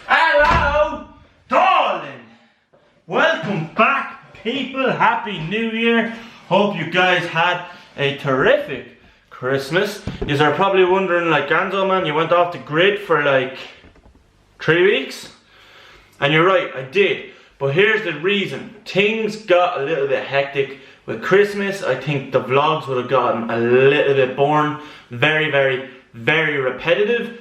Hello, darling. Welcome back, people. Happy New Year. Hope you guys had a terrific Christmas. You are probably wondering, like, Ganzo, man, you went off the grid for like 3 weeks? And you're right, I did. But here's the reason. Things got a little bit hectic with Christmas. I think the vlogs would have gotten a little bit boring. Very, very, very repetitive.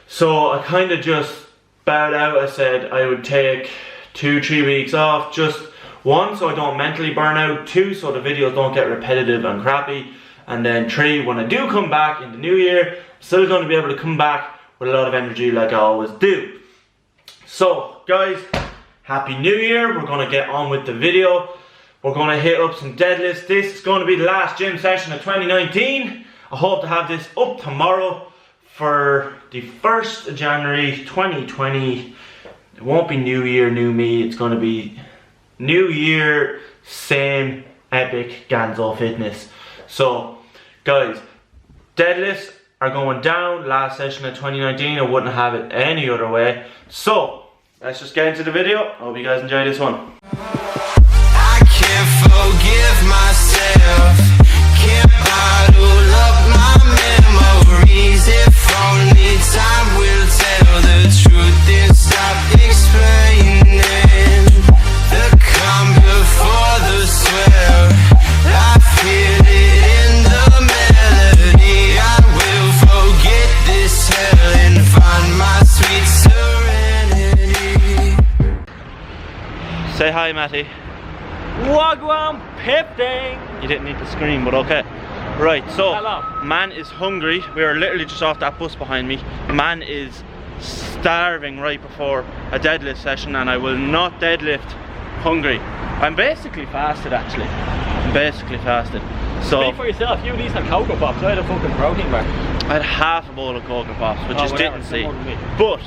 So I kind of just bowed out. I said I would take 2-3 weeks off. Just 1, so I don't mentally burn out. 2, so the videos don't get repetitive and crappy. And then 3, when I do come back in the new year, I'm still going to be able to come back with a lot of energy like I always do. So guys, Happy New Year. We're going to get on with the video. We're going to hit up some deadlifts. This is going to be the last gym session of 2019. I hope to have this up tomorrow for the 1st of January 2020. It won't be New Year, new me. It's going to be New Year, same epic Ganzo fitness. So guys, deadlifts are going down. Last session of 2019. I wouldn't have it any other way. So let's just get into the video. I hope you guys enjoy this one. I can't forgive myself. Can't bottle up my memories. If only time will tell the truth and stop explaining the calm before the swell. I feel it in the melody. I will forget this hell and find my sweet serenity. Say hi, Matty. Wagwan Pipding! You didn't need to scream, but okay. Right, so hello. Man is hungry. We are literally just off that bus behind me. Man is starving right before a deadlift session, and I will not deadlift hungry. I'm basically fasted, actually. I'm basically fasted. So speak for yourself. You need some Cocoa Pops. I had a fucking protein bar. I had half a bowl of Cocoa Pops, but just didn't see. But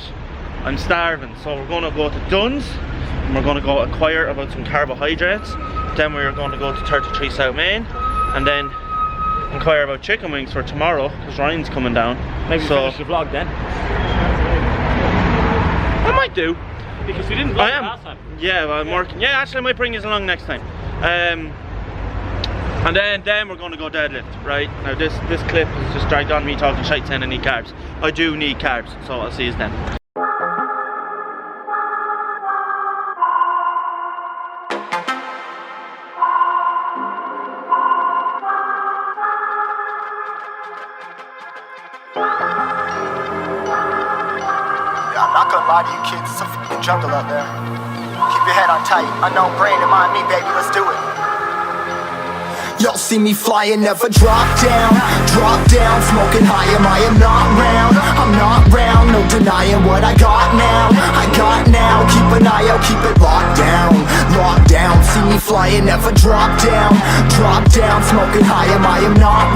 I'm starving, so we're gonna go to Dunn's. And we're going to go acquire about some carbohydrates. Then we're going to go to 33 South Main, and then inquire about chicken wings for tomorrow because Ryan's coming down. Maybe finish the vlog then. I might do, because we didn't vlog last time. Yeah, well, I'm working. Yeah, actually I might bring you along next time. And then we're going to go deadlift. Right now, this clip is just dragged on me talking shite saying I need carbs. I do need carbs, so I'll see you then. I'm not gonna lie to you kids, it's a f***ing jungle out there. Keep your head on tight, unknown brain and mind me, baby, let's do it. Y'all see me flying, never drop down, smoking high, I am not round, I'm not round, no denying what I got now, keep an eye out, keep it locked down, see me flying, never drop down, smoking high, I am not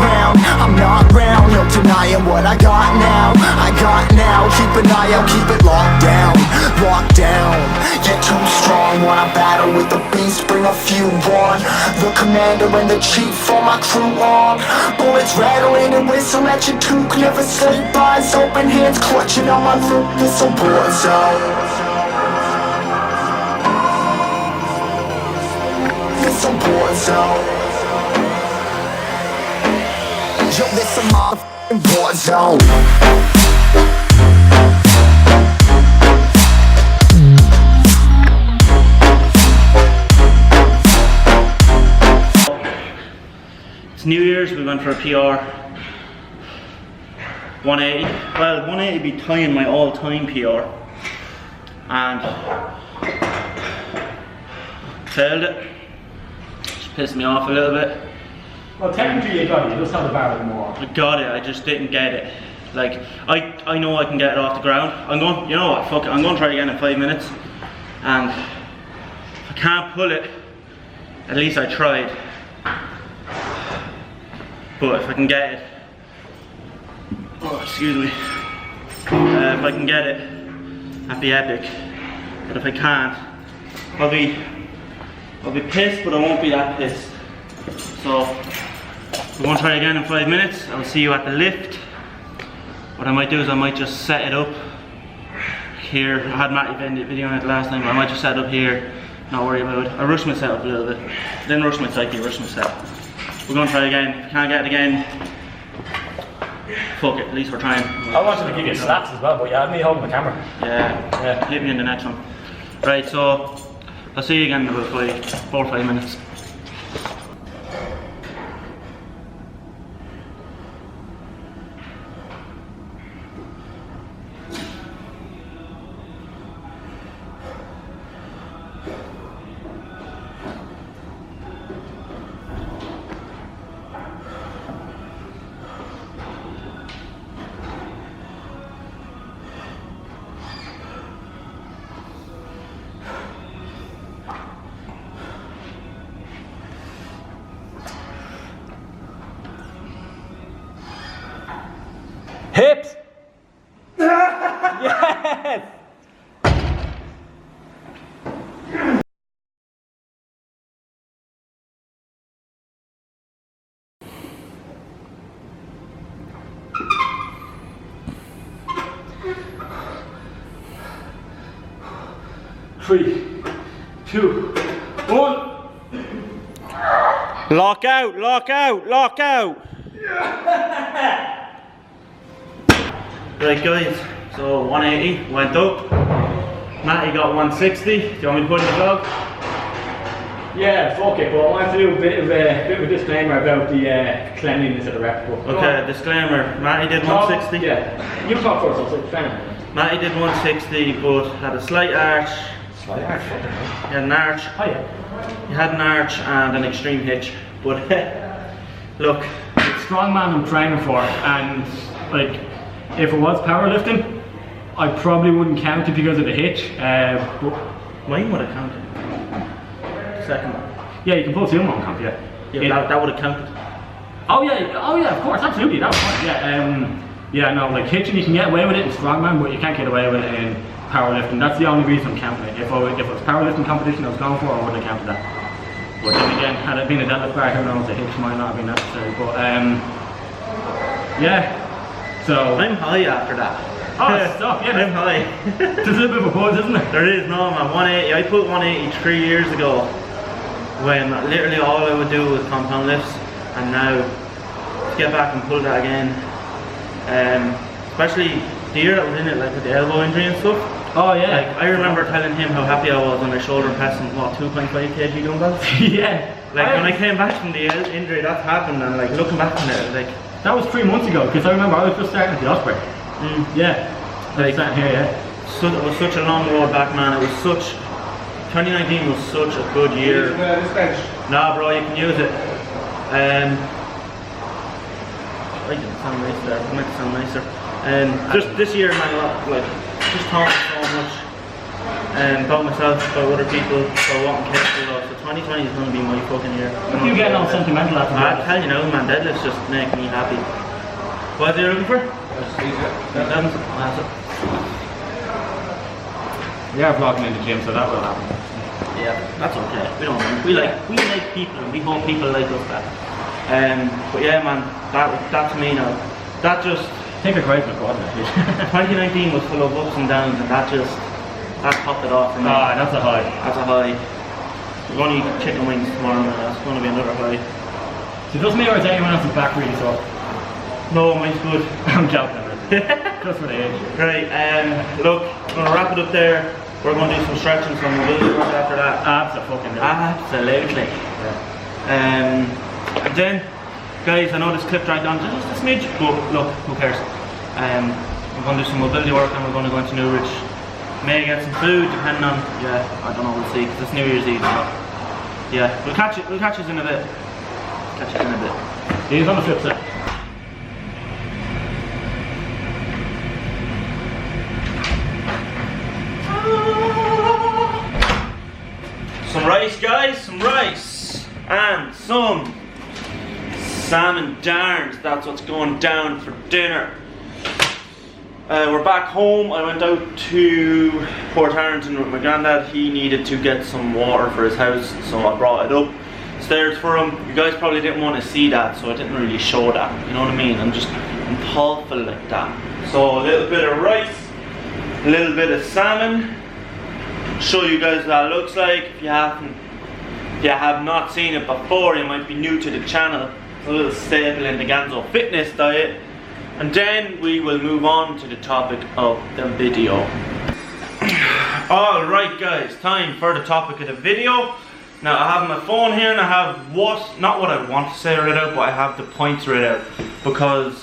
round, no denying what I got now, keep an eye out, keep it locked down, you're too strong when I battle with the beast, bring a few on, the commander and the chief on my crew on, bullets rattling and whistle at your toque, never sleep, eyes open, hands clutching on my loop, this a war zone. It's a war zone. Yo, this a motherfucking war zone. It's New Year's, we went for a PR 180. Well, 180 be tying my all-time PR, and failed it. Just pissed me off a little bit. Well, technically you got it, you just have the bar more. I got it, I just didn't get it. Like, I know I can get it off the ground. I'm going, you know what, fuck it, I'm going to try again in 5 minutes. And if I can't pull it, at least I tried. But if I can get it, oh, excuse me, if I can get it, that'd be epic. But if I can't, I'll be pissed, but I won't be that pissed. So we're going to try again in 5 minutes. I'll see you at the lift. what I might do is I might just set it up here. I had Matty video on it last time, but I might just set it up here, not worry about it. I rushed my setup a little bit. Didn't rush my cycle, rushed my setup. We're gonna try again. If we can't get it again, fuck it, at least we're trying. I wanted to give you slaps as well, but you had me holding the camera. Yeah, hit me in the next one. Right, so I'll see you again in about 4 or 5 minutes. Hips! Yes! Three, 2, 1. Lock out, lock out, lock out! Right guys, so 180 went up. Matty got 160. Do you want me to put in the vlog? Yeah, fuck it, but I want to do a bit of a disclaimer about the cleanliness of the rep book. Okay, disclaimer. Matty did 160. Yeah, you talk first, I'll say defend. Matty did 160 but had a slight arch. Slight arch? He had an arch. Oh yeah. He had an arch and an extreme hitch. But look. Strongman I'm training for, and like, if it was powerlifting, I probably wouldn't count it because of the hitch. But mine would have counted. The second one. yeah, you can pull two on count, yeah. Yeah, that would have counted. Oh yeah, of course, absolutely, that was fine. Yeah, no, like hitching you can get away with it in strongman, but you can't get away with it in powerlifting. That's the only reason I'm counting it. If it was powerlifting competition I was going for, I wouldn't have counted that. But then again, had it been a deadlift bar, who knows, a hitch might not have been necessary. But yeah, so I'm high after that. oh, stop, yeah, I'm high. there's a little bit of a buzz, isn't there? There is, no man, 180. I put 180 3 years ago when literally all I would do was compound lifts, and now to get back and pull that again, especially the year that was in it, like with the elbow injury and stuff. Oh yeah. Like I remember telling him how happy I was on my shoulder pressing what 2.5 kg dumbbells. Yeah. Like when I came back from the injury that happened, and like looking back on it, like that was 3 months ago, because I remember I was just starting at the Osprey. Yeah. like starting here, yeah. So it was such a long road back, man. It was such 2019 was such a good year. Nah, bro, you can use it. I can sound nice there. I meant to sound nicer. Just this year, man, like just talking so much about myself, about other people, about what I'm capable of. So 2020 is going to be my fucking year. You getting all sentimental after I that? tell you now, man, deadlifts just make me happy. What are you looking for? That's it. Yeah, vlogging in the gym, so that will happen. Yeah, that's okay. We don't mind. We like people, and we hope people like us back. But yeah, man, that to me now, that just Take a great look at it. 2019 was full of ups and downs, and that topped it off for me. Ah, that's a high. That's a high. We're going to eat chicken wings tomorrow, man. That's going to be another high. So does me or is anyone else's back really sore? No, mine's good. I'm joking. Just for the age. Right, look, we're going to wrap it up there. We're going to do some stretching, some mobility work after that. Absolutely. Absolutely. And then, guys, I know this clip dragged on just a smidge, but look, who cares? We're going to do some mobility work, and we're going to go into Newridge. May get some food, depending on, I don't know, we'll see, because it's New Year's Eve. So, yeah, we'll catch you in a bit. Catch you in a bit. He's on the flip side. Some rice, guys, some rice. And some salmon darns. That's what's going down for dinner. We're back home. I went out to Port Arrington with my granddad. He needed to get some water for his house, so I brought it up stairs for him. You guys probably didn't want to see that, so I didn't really show that. You know what I mean? I'm just and thoughtful like that. So a little bit of rice, a little bit of salmon. Show you guys what that looks like. If you have not seen it before, you might be new to the channel. It's a little staple in the Ganzo fitness diet. And then we will move on to the topic of the video. Alright guys, time for the topic of the video. Now I have my phone here and I have not what I want to say right out, but I have the points right out. Because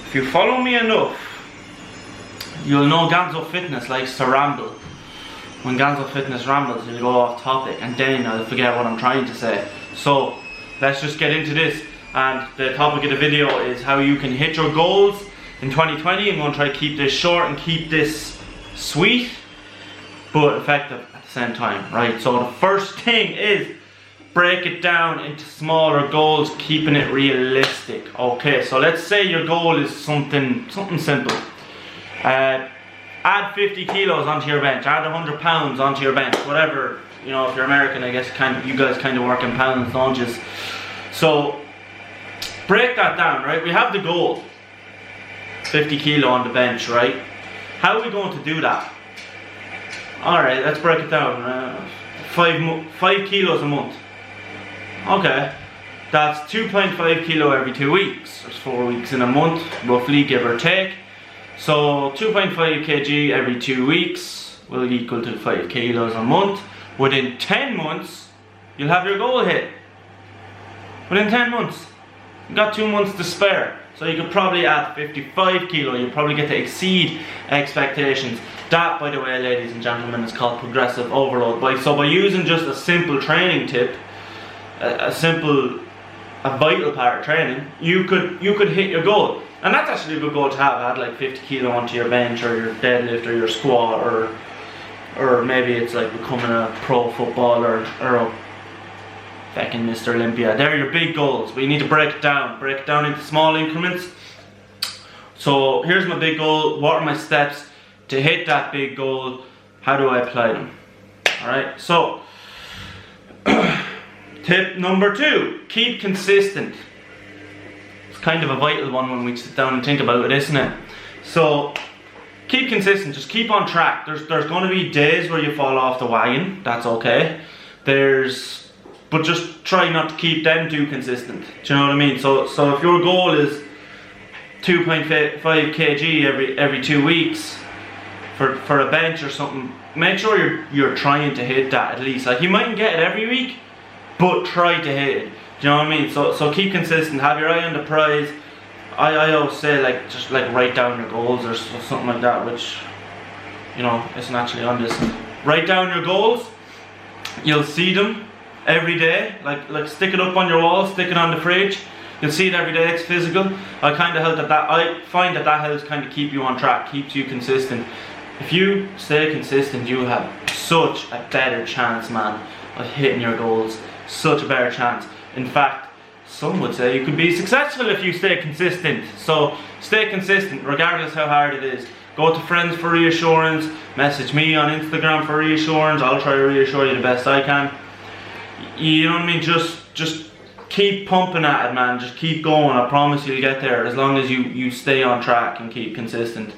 if you follow me enough, you'll know Ganzo Fitness likes to ramble. When Ganzo Fitness rambles, he'll go off topic and then I'll forget what I'm trying to say. So let's just get into this. And the topic of the video is how you can hit your goals in 2020. I'm going to try to keep this short and keep this sweet but effective at the same time, right? So the first thing is break it down into smaller goals, keeping it realistic. Okay, so let's say your goal is something simple. Add 50 kilos onto your bench, add 100 pounds onto your bench, whatever. You know, if you're American, I guess you guys kind of work in pounds, don't you? So break that down, right? We have the goal, 50 kilo on the bench, right? How are we going to do that? Alright, let's break it down. 5 kilos a month. Okay, that's 2.5 kilo every 2 weeks. There's 4 weeks in a month, roughly, give or take. So 2.5 kg every 2 weeks will equal to 5 kilos a month. Within 10 months, you'll have your goal hit. Within 10 months. You've got 2 months to spare. So you could probably add 55 kilo. You'll probably get to exceed expectations. That, by the way, ladies and gentlemen, is called progressive overload. So by using just a simple training tip, a vital part of training, you could hit your goal. And that's actually a good goal to have. Add like 50 kilo onto your bench or your deadlift or your squat, or maybe it's like becoming a pro footballer or a fucking Mr. Olympia. They're your big goals, but you need to break it down into small increments. So here's my big goal. What are my steps to hit that big goal? How do I apply them? Alright, so tip number 2, keep consistent. It's kind of a vital one when we sit down and think about it, isn't it? So keep consistent, just keep on track. There's going to be days where you fall off the wagon, that's okay. But just try not to keep them too consistent. Do you know what I mean? So if your goal is 2.5 kg every 2 weeks for a bench or something, make sure you're trying to hit that at least. Like, you mightn't get it every week, but try to hit it. Do you know what I mean? So keep consistent, have your eye on the prize. I always say, like, just like write down your goals or something like that, which, you know, isn't actually on this. Write down your goals, you'll see them every day. Like stick it up on your wall, stick it on the fridge. You'll see it every day. It's physical. I find that helps kind of keep you on track, keeps you consistent. If you stay consistent, you have such a better chance, man, of hitting your goals. Such a better chance. In fact, some would say you could be successful if you stay consistent. So stay consistent regardless how hard it is. Go to friends for reassurance, message me on Instagram for reassurance. I'll try to reassure you the best I can. You know what I mean? Just keep pumping at it, man. Just keep going. I promise you'll get there as long as you stay on track and keep consistent.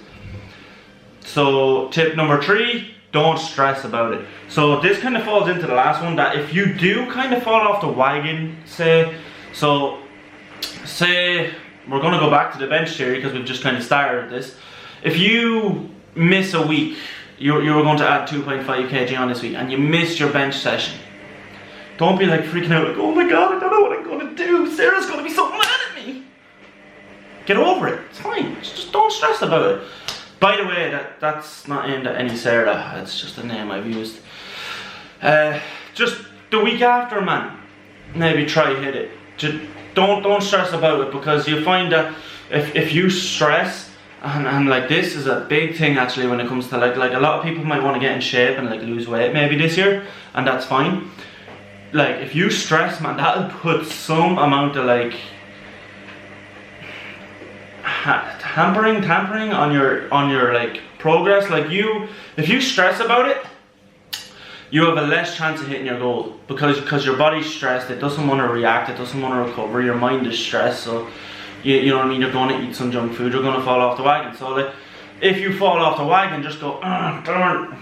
So tip number 3, don't stress about it. So this kind of falls into the last one, that if you do kind of fall off the wagon, say we're going to go back to the bench theory because we've just kind of started this. If you miss a week, you were going to add 2.5 kg on this week and you missed your bench session, don't be like freaking out like, oh my god, I don't know what I'm going to do, Sarah's going to be so mad at me. Get over it, it's fine, just don't stress about it. By the way, that's not aimed at any Sarah, it's just a name I've used. Just the week after, man, maybe try hit it. Just don't stress about it, because you'll find that if you stress, and like this is a big thing actually when it comes to like a lot of people might want to get in shape and like lose weight maybe this year, and that's fine. Like if you stress, man, that'll put some amount of like tampering on your like progress. Like if you stress about it, you have a less chance of hitting your goal, because your body's stressed, it doesn't want to react, it doesn't want to recover, your mind is stressed. So you know what I mean, you're going to eat some junk food, you're going to fall off the wagon. So like, if you fall off the wagon, just go, darn,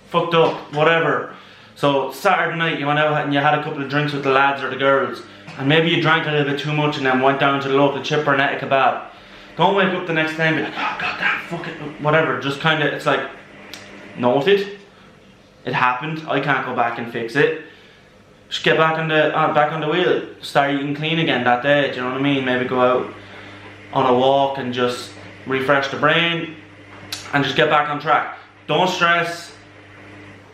fucked up, whatever. So Saturday night you went out and you had a couple of drinks with the lads or the girls, and maybe you drank a little bit too much and then went down to the local chipper and ate a kebab. Don't wake up the next day and be like, oh goddamn, fuck it, whatever. Just kind of, it's like, noted, it happened, I can't go back and fix it. Just get back on the wheel, start eating clean again that day, do you know what I mean? Maybe go out on a walk and just refresh the brain and just get back on track. Don't stress,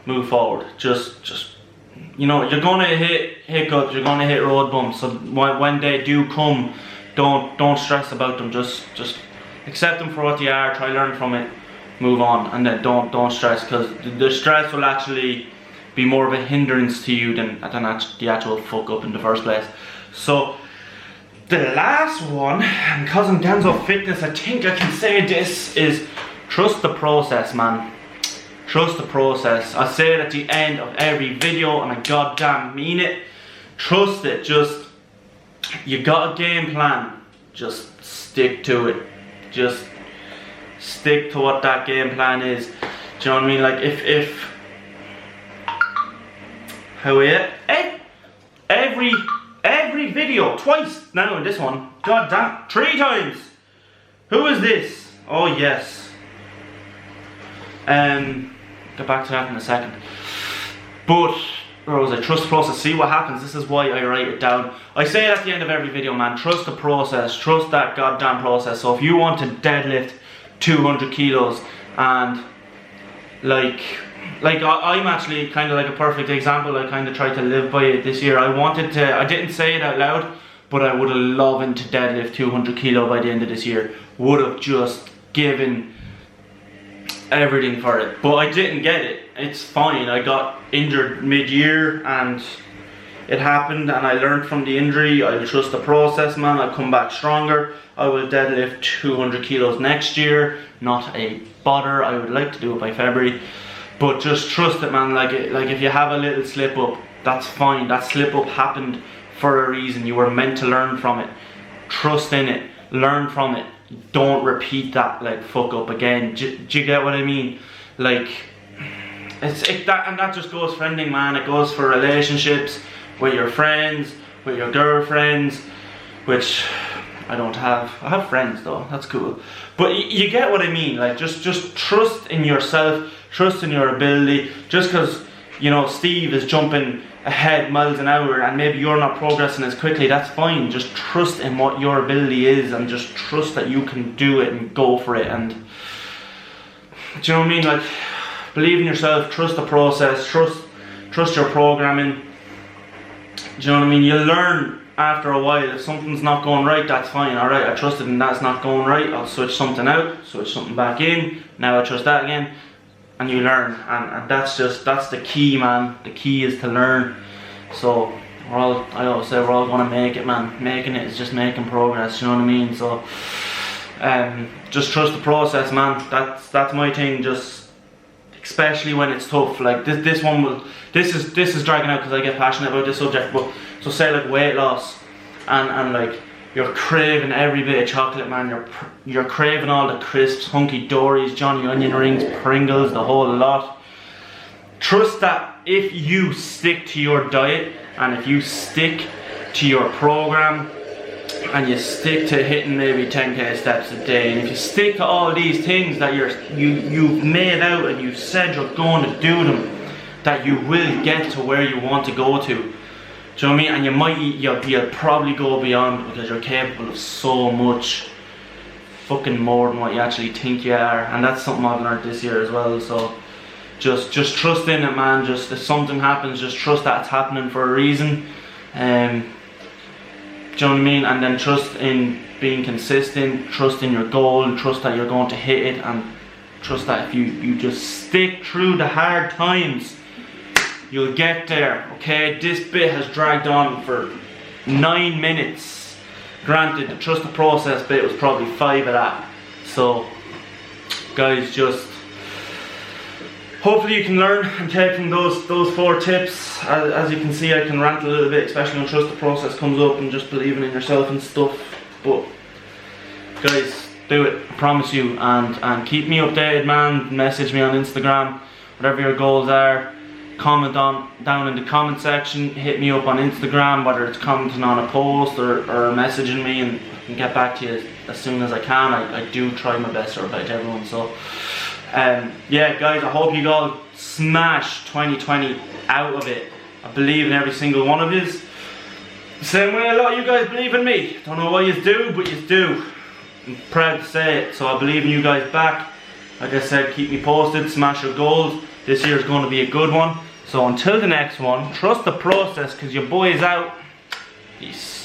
move forward. Just you know, you're gonna hit hiccups, you're gonna hit road bumps. So when they do come, don't stress about them. Just accept them for what they are. Try learn from it, move on, and then don't stress, because the stress will actually be more of a hindrance to you than the actual fuck up in the first place. So the last one, and because I'm Ganzo Fitness, I think I can say this, is trust the process, man. Trust the process. I say it at the end of every video and I goddamn mean it. Trust it. Just, you got a game plan, just stick to it. Just stick to what that game plan is. Do you know what I mean? Like if how are you? Every video, twice now in this one. God damn, 3 times. Who is this? Oh yes. Get back to that in a second. But where was I? Trust the process. See what happens. This is why I write it down. I say it at the end of every video, man. Trust the process. Trust that goddamn process. So if you want to deadlift 200 kilos and like I'm actually kind of like a perfect example. I kind of tried to live by it this year. I didn't say it out loud, but I would have loved to deadlift 200 kilo by the end of this year. Would have just given everything for it, but I didn't get it. It's fine. I got injured mid-year and it happened, and I learned from the injury. I will trust the process, man. I'll come back stronger. I will deadlift 200 kilos next year. Not a bother. I would like to do it by February. But just trust it, man. Like if you have a little slip up, that's fine. That slip up happened for a reason. You were meant to learn from it. Trust in it. Learn from it. Don't repeat that like fuck up again. Do you get what I mean? Like that just goes for anything, man. It goes for relationships with your friends, with your girlfriends, which I don't have. I have friends though. That's cool. But you get what I mean. Like just trust in yourself. Trust in your ability. Just because, you know, Steve is jumping ahead miles an hour and maybe you're not progressing as quickly, that's fine. Just trust in what your ability is and just trust that you can do it and go for it. And do you know what I mean? Like, believe in yourself, trust the process, trust your programming. Do you know what I mean? You'll learn after a while. If something's not going right, that's fine. Alright, I trusted and that's not going right, I'll switch something out, switch something back in. Now I trust that again. And you learn, and that's the key, man. The key is to learn. So I always say we're all gonna make it, man. Making it is just making progress, you know what I mean? So just trust the process, man. That's my thing. Just especially when it's tough. Like this is dragging out because I get passionate about this subject. But so say like weight loss and like you're craving every bit of chocolate, man. You're craving all the crisps, Hunky Dories, Johnny Onion Rings, Pringles, the whole lot. Trust that if you stick to your diet and if you stick to your program and you stick to hitting maybe 10k steps a day, and if you stick to all these things that you've made out and you said you're going to do them, that you will get to where you want to go to. Do you know what I mean? And you'll probably go beyond, because you're capable of so much fucking more than what you actually think you are. And that's something I've learned this year as well. So just trust in it, man. Just if something happens, just trust that it's happening for a reason. Do you know what I mean? And then trust in being consistent, trust in your goal, trust that you're going to hit it, and trust that if you just stick through the hard times, you'll get there. Okay, this bit has dragged on for 9 minutes. Granted, the trust the process bit was probably 5 of that. So guys, just hopefully you can learn and take from those 4 tips. As you can see, I can rant a little bit, especially when trust the process comes up and just believing in yourself and stuff. But guys, do it, I promise you, and keep me updated, man. Message me on Instagram, whatever your goals are. Comment down in the comment section, hit me up on Instagram, whether it's commenting on a post or messaging me, and I can get back to you as soon as I can. I do try my best to reply to everyone. So yeah guys, I hope you all smash 2020 out of it. I believe in every single one of you. Same way a lot of you guys believe in me. Don't know why you do, but you do. I'm proud to say it. So I believe in you guys back. Like I said, keep me posted, smash your goals. This year is going to be a good one. So until the next one, trust the process, because your boy is out. Peace.